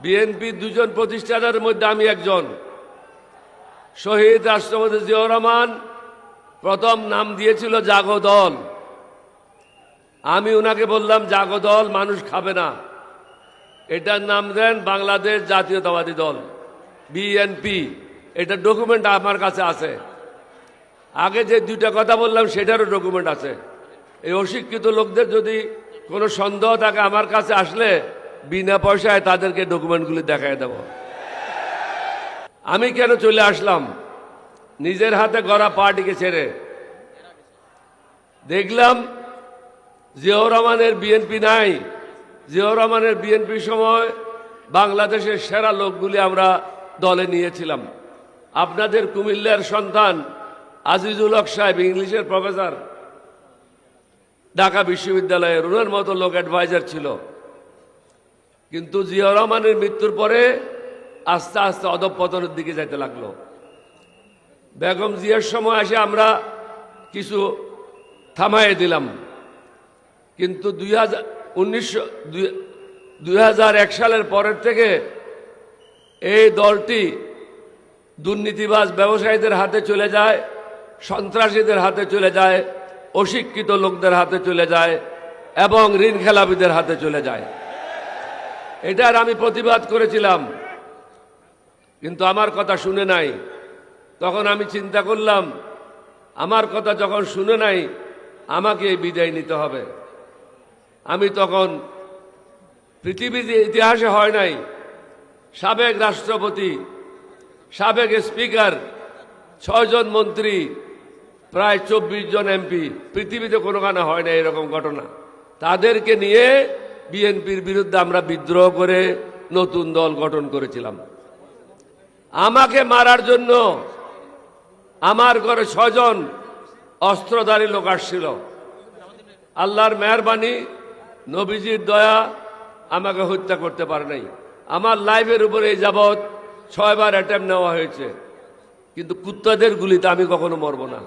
BNP দুজন প্রতিষ্ঠাতার মধ্যে আমি একজন। শহীদ রাষ্ট্রপতি জিয়াউর রহমান প্রথম নাম দিয়েছিল জাগো দল। আমি ওনাকে বললাম জাগো দল মানুষ খাবে না, এটার নাম দেন বাংলাদেশ জাতীয়তাবাদী দল, বিএনপি। এটা ডকুমেন্ট আমার কাছে আছে। আগে যে দুইটা কথা বললাম সেটারও ডকুমেন্ট আছে। এই অশিক্ষিত লোকদের যদি কোনো সন্দেহ থাকে আমার কাছে আসলে বিনা পয়সায় তাদেরকে ডকুমেন্টগুলি দেখায় দেব। আমি কেন চলে আসলাম নিজের হাতে গড়া পার্টিকে ছেড়ে? দেখলাম জিয়াউর রহমানের বিএনপি নাই। জিয়াউর রহমানের বিএনপির সময় বাংলাদেশের সেরা লোকগুলি আমরা দলে নিয়েছিলাম। আপনাদের কুমিল্লার সন্তান আজিজুল হক সাহেব ইংলিশের প্রফেসর, ঢাকা বিশ্ববিদ্যালয়ের, ওনার মতো লোক অ্যাডভাইজার ছিল। কিন্তু জিয়াউর রহমানের মৃত্যুর পরে আস্তে আস্তে অধঃপতনের দিকে যেতে লাগলো। বেগম জিয়ার সময় এসে আমরা কিছু থামাইয়ে দিলাম, কিন্তু 2001 সালের পরের থেকে এই দলটি দুর্নীতিবাজ ব্যবসায়ীদের হাতে চলে যায়, সন্ত্রাসীদের হাতে চলে যায়, অশিক্ষিত লোকদের হাতে চলে যায় এবং ঋণ খেলাপিদের হাতে চলে যায়। এটার আমি প্রতিবাদ করেছিলাম, কিন্তু আমার কথা শুনে নাই। তখন আমি চিন্তা করলাম আমার কথা যখন শুনে নাই আমাকে এই বিদায় নিতে হবে। আমি তখন পৃথিবীর ইতিহাসে হয় নাই সাবেক রাষ্ট্রপতি, সাবেক স্পিকার, 6 জন মন্ত্রী, প্রায় 24 জন এমপি, পৃথিবীতে কোনোখানে হয় না এরকম ঘটনা। তাদেরকে নিয়ে বিএনপির বিরুদ্ধে আমরা বিদ্রোহ করে নতুন দল গঠন করেছিলাম। আমাকে মারার জন্য আমার ঘরে 6 জন অস্ত্রধারী লোক আসছিল। আল্লাহর মেহেরবানি, নবীজির দয়া, আমাকে হত্যা করতে পারে নাই। আমার লাইফের উপরে এই যাবৎ 6 বার অ্যাটেম্প নেওয়া হয়েছে, কিন্তু কুত্তাদের গুলিতে আমি কখনো মরব না।